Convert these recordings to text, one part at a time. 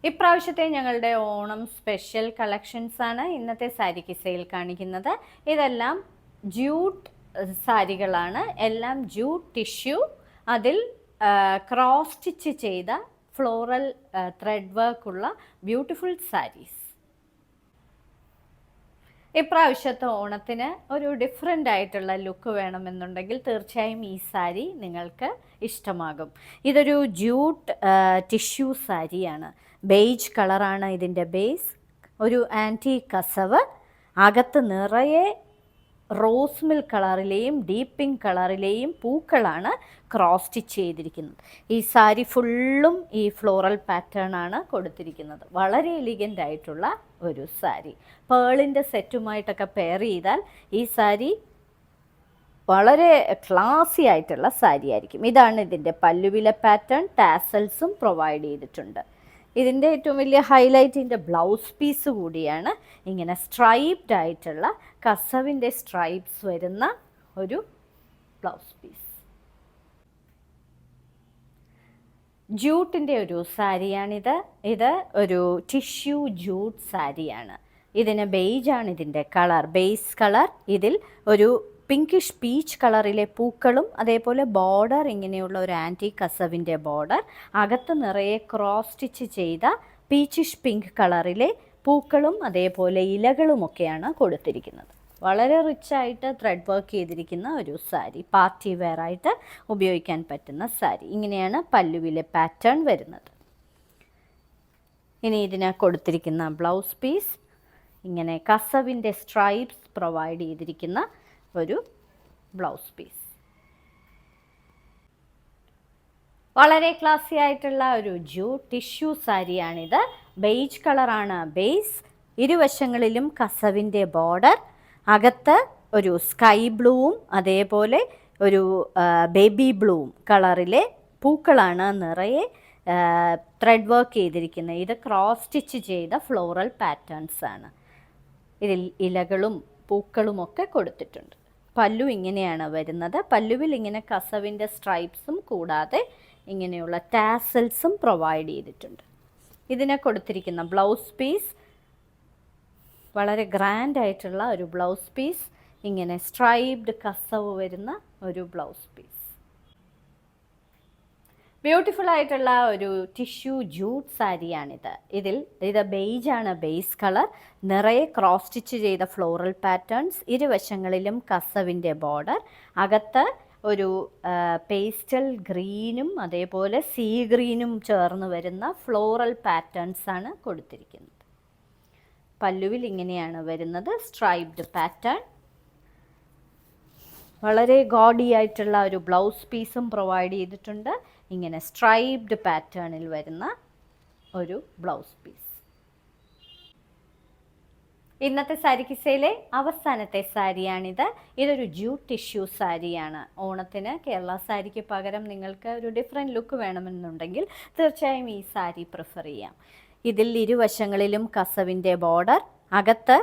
ഇപ്രാവശ്യത്തെ ഞങ്ങളുടെ Onam special collections ആണ് ഇന്നത്തെ സാരി കിസയിൽ കാണിക്കുന്നത്. ഇതെല്ലാം ജൂട്ട് സാരികളാണ്. എല്ലാം ജൂട്ട് ടിഷ്യൂ, അതിൽ ക്രോസ് സ്റ്റിച്ച് ചെയ്ത ഫ്ലോറൽ ത്രെഡ് വർക്കുള്ള ബ്യൂട്ടിഫുൾ സാരീസ്. ഇപ്രാവശ്യത്തെ ഓണത്തിന് ഒരു ഡിഫറെൻ്റ് ആയിട്ടുള്ള ലുക്ക് വേണമെന്നുണ്ടെങ്കിൽ തീർച്ചയായും ഈ സാരി നിങ്ങൾക്ക് ഇഷ്ടമാകും. ഇതൊരു ജൂട്ട് ടിഷ്യൂ സാരിയാണ്. ബേജ് കളറാണ് ഇതിൻ്റെ ബേസ്. ഒരു ആൻറ്റി കസവ്, അകത്ത് നിറയെ റോസ് മിൽക്ക് കളറിലെയും ഡീപ്പ് പിങ്ക് കളറിലെയും പൂക്കളാണ് ക്രോസ് സ്റ്റിച്ച് ചെയ്തിരിക്കുന്നത്. ഈ സാരി ഫുള്ളും ഈ ഫ്ലോറൽ പാറ്റേൺ ആണ് കൊടുത്തിരിക്കുന്നത്. വളരെ എലിഗൻ്റ് ആയിട്ടുള്ള ഒരു സാരി. പേളിൻ്റെ സെറ്റുമായിട്ടൊക്കെ പെയർ ചെയ്താൽ ഈ സാരി വളരെ ക്ലാസി ആയിട്ടുള്ള സാരി ആയിരിക്കും. ഇതാണ് ഇതിൻ്റെ പല്ലുവിലെ പാറ്റേൺ. ടാസൽസും പ്രൊവൈഡ് ചെയ്തിട്ടുണ്ട്. ഇതിൻ്റെ ഏറ്റവും വലിയ ഹൈലൈറ്റ് ഇതിൻ്റെ ബ്ലൗസ് പീസ് കൂടിയാണ്. ഇങ്ങനെ സ്ട്രൈപ്ഡ് ആയിട്ടുള്ള കസവിൻ്റെ സ്ട്രൈപ്സ് വരുന്ന ഒരു ബ്ലൗസ് പീസ്. ജൂട്ടിൻ്റെ ഒരു സാരിയാണിത്. ഇത് ഒരു ടിഷ്യൂ ജൂട്ട് സാരിയാണ്. ഇതിന് ബേജാണ് ഇതിൻ്റെ കളർ, ബേസ് കളർ. ഇതിൽ ഒരു പിങ്കിഷ് പീച്ച് കളറിലെ പൂക്കളും അതേപോലെ ബോർഡർ ഇങ്ങനെയുള്ള ഒരു ആൻറ്റി കസവിൻ്റെ ബോർഡർ, അകത്ത് നിറയെ ക്രോസ് സ്റ്റിച്ച് ചെയ്ത പീച്ചിഷ് പിങ്ക് കളറിലെ പൂക്കളും അതേപോലെ ഇലകളുമൊക്കെയാണ് കൊടുത്തിരിക്കുന്നത്. വളരെ റിച്ചായിട്ട് ത്രെഡ് വർക്ക് ചെയ്തിരിക്കുന്ന ഒരു സാരി. പാർട്ടി വെയർ ആയിട്ട് ഉപയോഗിക്കാൻ പറ്റുന്ന സാരി. ഇങ്ങനെയാണ് പല്ലുവിലെ പാറ്റേൺ വരുന്നത്. ഇനി ഇതിന് കൊടുത്തിരിക്കുന്ന ബ്ലൗസ് പീസ് ഇങ്ങനെ കസവിൻ്റെ സ്ട്രൈപ്സ് പ്രൊവൈഡ് ചെയ്തിരിക്കുന്ന ഒരു ബ്ലൗസ് പീസ്. വളരെ ക്ലാസി ആയിട്ടുള്ള ഒരു ജൂട്ട് ടിഷ്യൂ സാരിയാണിത്. ബേജ് കളറാണ് ബേസ്. ഇരുവശങ്ങളിലും കസവിൻ്റെ ബോർഡർ, അകത്ത് ഒരു സ്കൈ ബ്ലൂവും അതേപോലെ ഒരു ബേബി ബ്ലൂവും കളറിലെ പൂക്കളാണ് നിറയെ ത്രെഡ് വർക്ക് ചെയ്തിരിക്കുന്നത്. ഇത് ക്രോസ് സ്റ്റിച്ച് ചെയ്ത ഫ്ലോറൽ പാറ്റേൺസ് ആണ്. ഇതിൽ ഇലകളും പൂക്കളുമൊക്കെ കൊടുത്തിട്ടുണ്ട്. പല്ലു ഇങ്ങനെയാണ് വരുന്നത്. പല്ലുവിൽ ഇങ്ങനെ കസവിൻ്റെ സ്ട്രൈപ്സും കൂടാതെ ഇങ്ങനെയുള്ള ടാസൽസും പ്രൊവൈഡ് ചെയ്തിട്ടുണ്ട്. ഇതിനെ കൊടുത്തിരിക്കുന്ന ബ്ലൗസ് പീസ് വളരെ ഗ്രാൻഡ് ആയിട്ടുള്ള ഒരു ബ്ലൗസ് പീസ്. ഇങ്ങനെ സ്ട്രൈപ്ഡ് കസവ് വരുന്ന ഒരു ബ്ലൗസ് പീസ്. ബ്യൂട്ടിഫുൾ ആയിട്ടുള്ള ഒരു ടിഷ്യൂ ജൂട്ട് സാരിയാണിത്. ഇത് ബേജാണ് ബേസ് കളർ. നിറയെ ക്രോസ് സ്റ്റിച്ച് ചെയ്ത ഫ്ലോറൽ പാറ്റേൺസ്, ഇരുവശങ്ങളിലും കസവിൻ്റെ ബോർഡർ, അകത്ത് ഒരു പേസ്റ്റൽ ഗ്രീനും അതേപോലെ സീ ഗ്രീനും ചേർന്ന് വരുന്ന ഫ്ലോറൽ പാറ്റേൺസ് ആണ് കൊടുത്തിരിക്കുന്നത്. പല്ലുവിൽ ഇങ്ങനെയാണ് വരുന്നത്, സ്ട്രൈപ്ഡ് പാറ്റേൺ. വളരെ ഗോഡി ആയിട്ടുള്ള ഒരു ബ്ലൗസ് പീസും പ്രൊവൈഡ് ചെയ്തിട്ടുണ്ട്. ഇങ്ങനെ സ്ട്രൈപ്ഡ് പാറ്റേണിൽ വരുന്ന ഒരു ബ്ലൗസ് പീസ്. ഇന്നത്തെ സാരി കിസയിലെ അവസാനത്തെ സാരിയാണിത്. ഇതൊരു ജൂട്ട് ടിഷ്യൂ സാരിയാണ്. ഓണത്തിന് കേരള സാരിക്ക് പകരം നിങ്ങൾക്ക് ഒരു ഡിഫറെൻറ്റ് ലുക്ക് വേണമെന്നുണ്ടെങ്കിൽ തീർച്ചയായും ഈ സാരി പ്രിഫർ ചെയ്യാം. ഇതിൽ ഇരുവശങ്ങളിലും കസവിൻ്റെ ബോർഡർ, അകത്ത്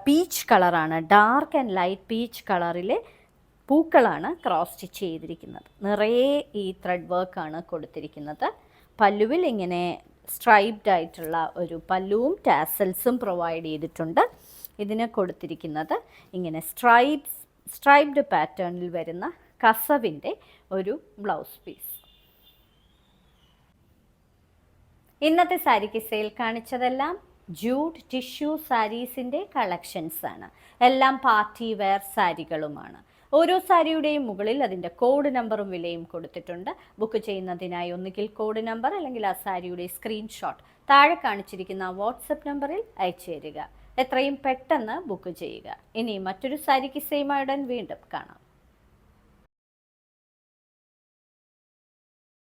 പീച്ച് കളറാണ്, ഡാർക്ക് ആൻഡ് ലൈറ്റ് പീച്ച് കളറിലെ പൂക്കളാണ് ക്രോസ് സ്റ്റിച്ച് ചെയ്തിരിക്കുന്നത്. നിറയെ ഈ ത്രെഡ് വർക്കാണ് കൊടുത്തിരിക്കുന്നത്. പല്ലുവിൽ ഇങ്ങനെ സ്ട്രൈപ്ഡ് ആയിട്ടുള്ള ഒരു പല്ലുവും ടാസൽസും പ്രൊവൈഡ് ചെയ്തിട്ടുണ്ട്. ഇതിന് കൊടുത്തിരിക്കുന്നത് ഇങ്ങനെ സ്ട്രൈപ്ഡ് പാറ്റേണിൽ വരുന്ന കസവിൻ്റെ ഒരു ബ്ലൗസ് പീസ്. ഇന്നത്തെ സാരി കിസയിൽ കാണിച്ചതെല്ലാം ജൂട്ട് ടിഷ്യൂ സാരീസിൻ്റെ കളക്ഷൻസ് ആണ്. എല്ലാം പാർട്ടി വെയർ സാരികളുമാണ്. ഓരോ സാരിയുടെയും മുകളിൽ അതിൻ്റെ കോഡ് നമ്പറും വിലയും കൊടുത്തിട്ടുണ്ട്. ബുക്ക് ചെയ്യുന്നതിനായി ഒന്നുകിൽ കോഡ് നമ്പർ അല്ലെങ്കിൽ ആ സാരിയുടെ സ്ക്രീൻഷോട്ട് താഴെ കാണിച്ചിരിക്കുന്ന വാട്സപ്പ് നമ്പറിൽ അയച്ചു തരിക. എത്രയും പെട്ടെന്ന് ബുക്ക് ചെയ്യുക. ഇനി മറ്റൊരു സാരി കിസയുമായി ഉടൻ വീണ്ടും കാണാം.